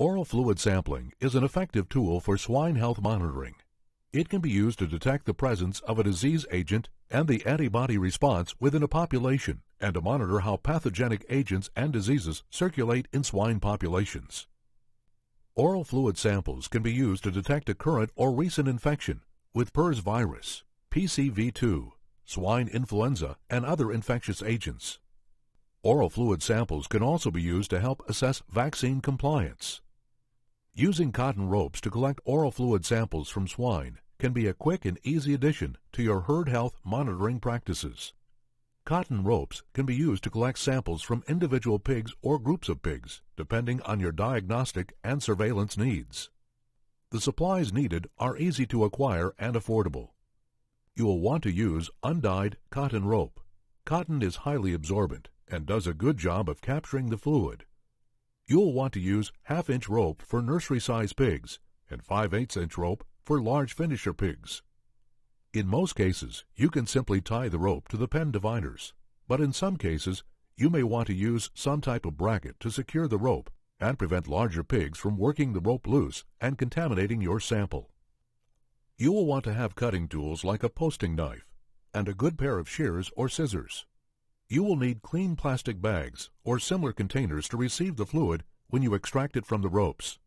Oral fluid sampling is an effective tool for swine health monitoring. It can be used to detect the presence of a disease agent and the antibody response within a population and to monitor how pathogenic agents and diseases circulate in swine populations. Oral fluid samples can be used to detect a current or recent infection with PRRS virus, PCV2, swine influenza, and other infectious agents. Oral fluid samples can also be used to help assess vaccine compliance. Using cotton ropes to collect oral fluid samples from swine can be a quick and easy addition to your herd health monitoring practices. Cotton ropes can be used to collect samples from individual pigs or groups of pigs, depending on your diagnostic and surveillance needs. The supplies needed are easy to acquire and affordable. You will want to use undyed cotton rope. Cotton is highly absorbent and does a good job of capturing the fluid. You will want to use half-inch rope for nursery-size pigs and 5/8" rope for large finisher pigs. In most cases, you can simply tie the rope to the pen dividers, but in some cases, you may want to use some type of bracket to secure the rope and prevent larger pigs from working the rope loose and contaminating your sample. You will want to have cutting tools like a posting knife and a good pair of shears or scissors. You will need clean plastic bags or similar containers to receive the fluid when you extract it from the ropes.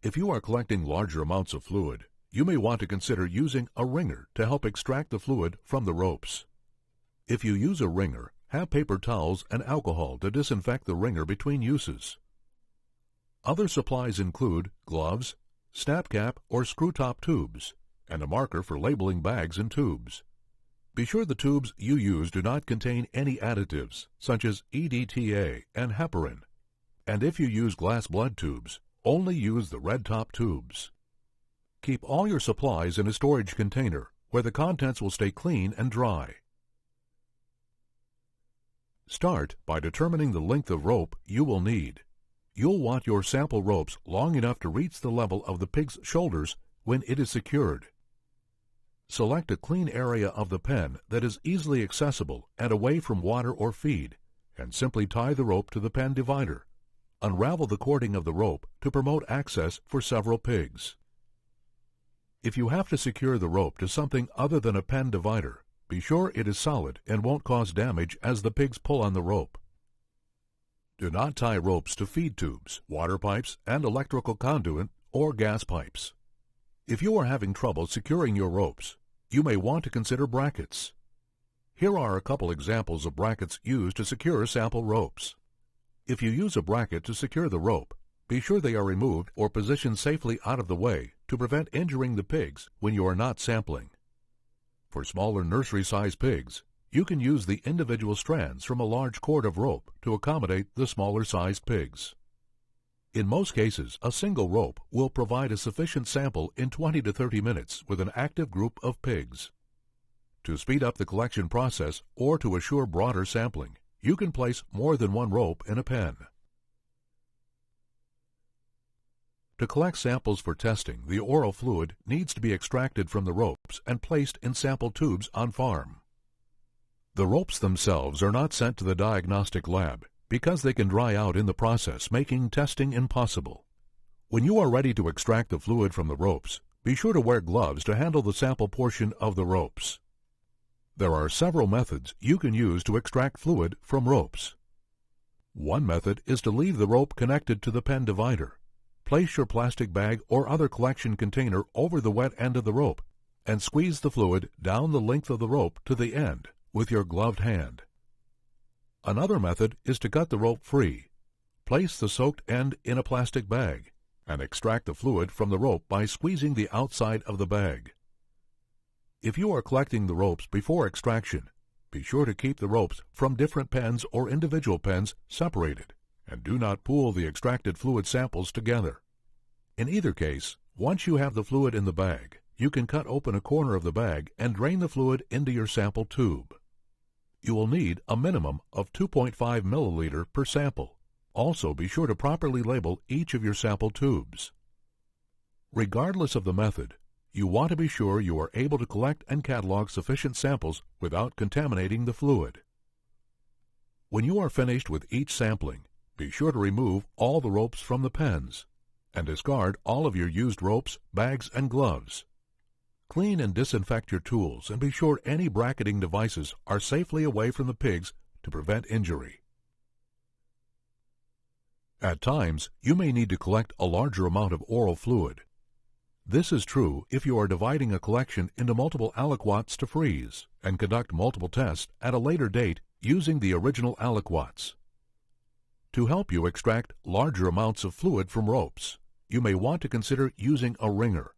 If you are collecting larger amounts of fluid, you may want to consider using a wringer to help extract the fluid from the ropes. If you use a wringer, have paper towels and alcohol to disinfect the wringer between uses. Other supplies include gloves, snap cap or screw top tubes, and a marker for labeling bags and tubes. Be sure the tubes you use do not contain any additives, such as EDTA and heparin. And if you use glass blood tubes, only use the red top tubes. Keep all your supplies in a storage container where the contents will stay clean and dry. Start by determining the length of rope you will need. You'll want your sample ropes long enough to reach the level of the pig's shoulders when it is secured. Select a clean area of the pen that is easily accessible and away from water or feed, and simply tie the rope to the pen divider. Unravel the cording of the rope to promote access for several pigs. If you have to secure the rope to something other than a pen divider, be sure it is solid and won't cause damage as the pigs pull on the rope. Do not tie ropes to feed tubes, water pipes, and electrical conduit or gas pipes. If you are having trouble securing your ropes, you may want to consider brackets. Here are a couple examples of brackets used to secure sample ropes. If you use a bracket to secure the rope, be sure they are removed or positioned safely out of the way to prevent injuring the pigs when you are not sampling. For smaller nursery-sized pigs, you can use the individual strands from a large cord of rope to accommodate the smaller-sized pigs. In most cases, a single rope will provide a sufficient sample in 20 to 30 minutes with an active group of pigs. To speed up the collection process or to assure broader sampling, you can place more than one rope in a pen. To collect samples for testing, the oral fluid needs to be extracted from the ropes and placed in sample tubes on farm. The ropes themselves are not sent to the diagnostic lab because they can dry out in the process, making testing impossible. When you are ready to extract the fluid from the ropes, be sure to wear gloves to handle the sample portion of the ropes. There are several methods you can use to extract fluid from ropes. One method is to leave the rope connected to the pen divider. Place your plastic bag or other collection container over the wet end of the rope and squeeze the fluid down the length of the rope to the end with your gloved hand. Another method is to cut the rope free. Place the soaked end in a plastic bag and extract the fluid from the rope by squeezing the outside of the bag. If you are collecting the ropes before extraction, be sure to keep the ropes from different pens or individual pens separated, and do not pool the extracted fluid samples together. In either case, once you have the fluid in the bag, you can cut open a corner of the bag and drain the fluid into your sample tube. You will need a minimum of 2.5 milliliter per sample. Also, be sure to properly label each of your sample tubes. Regardless of the method, you want to be sure you are able to collect and catalog sufficient samples without contaminating the fluid. When you are finished with each sampling, Be sure to remove all the ropes from the pens and discard all of your used ropes, bags, and gloves. Clean and disinfect your tools and be sure any bracketing devices are safely away from the pigs to prevent injury. At times, you may need to collect a larger amount of oral fluid. This is true if you are dividing a collection into multiple aliquots to freeze and conduct multiple tests at a later date using the original aliquots. To help you extract larger amounts of fluid from ropes, you may want to consider using a wringer.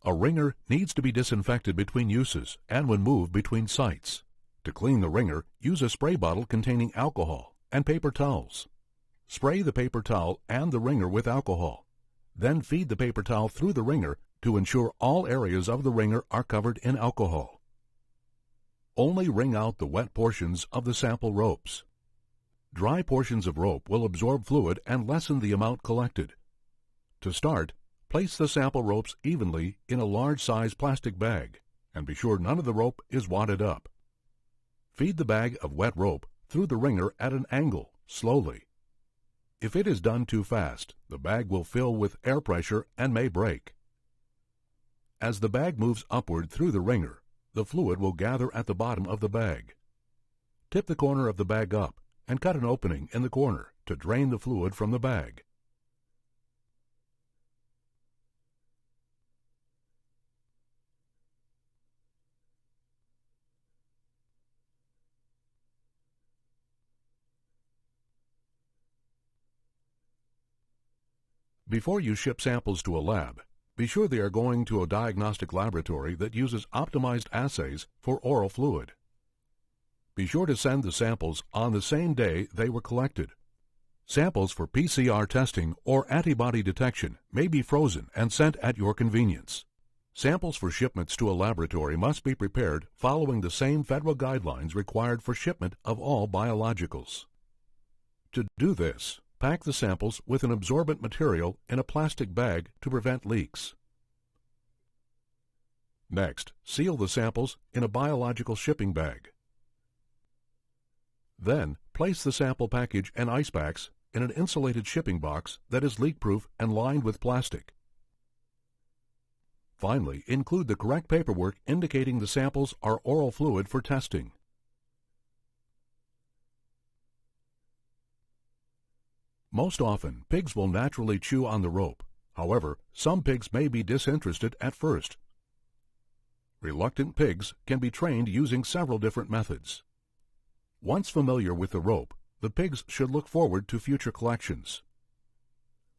A wringer needs to be disinfected between uses and when moved between sites. To clean the wringer, use a spray bottle containing alcohol and paper towels. Spray the paper towel and the wringer with alcohol. Then feed the paper towel through the wringer to ensure all areas of the wringer are covered in alcohol. Only wring out the wet portions of the sample ropes. Dry portions of rope will absorb fluid and lessen the amount collected. To start, place the sample ropes evenly in a large-size plastic bag and be sure none of the rope is wadded up. Feed the bag of wet rope through the wringer at an angle, slowly. If it is done too fast, the bag will fill with air pressure and may break. As the bag moves upward through the wringer, the fluid will gather at the bottom of the bag. Tip the corner of the bag up and cut an opening in the corner to drain the fluid from the bag. Before you ship samples to a lab, be sure they are going to a diagnostic laboratory that uses optimized assays for oral fluid. Be sure to send the samples on the same day they were collected. Samples for PCR testing or antibody detection may be frozen and sent at your convenience. Samples for shipments to a laboratory must be prepared following the same federal guidelines required for shipment of all biologicals. To do this, pack the samples with an absorbent material in a plastic bag to prevent leaks. Next, seal the samples in a biological shipping bag. Then, place the sample package and ice packs in an insulated shipping box that is leak-proof and lined with plastic. Finally, include the correct paperwork indicating the samples are oral fluid for testing. Most often, pigs will naturally chew on the rope. However, some pigs may be disinterested at first. Reluctant pigs can be trained using several different methods. Once familiar with the rope, the pigs should look forward to future collections.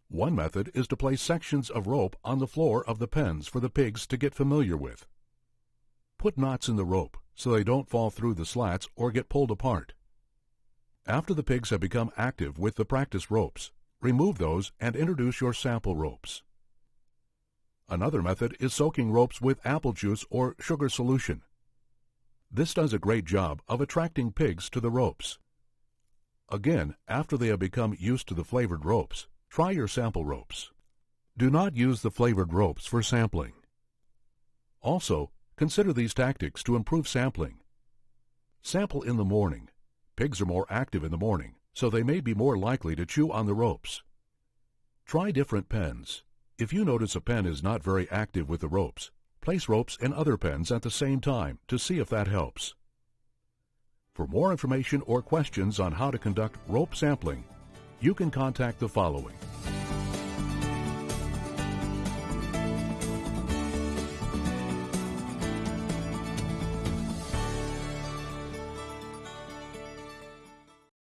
One method is to place sections of rope on the floor of the pens for the pigs to get familiar with. Put knots in the rope so they don't fall through the slats or get pulled apart. After the pigs have become active with the practice ropes, remove those and introduce your sample ropes. Another method is soaking ropes with apple juice or sugar solution. This does a great job of attracting pigs to the ropes. Again, after they have become used to the flavored ropes, try your sample ropes. Do not use the flavored ropes for sampling. Also, consider these tactics to improve sampling. Sample in the morning. Pigs are more active in the morning, so they may be more likely to chew on the ropes. Try different pens. If you notice a pen is not very active with the ropes, place ropes in other pens at the same time to see if that helps. For more information or questions on how to conduct rope sampling, you can contact the following.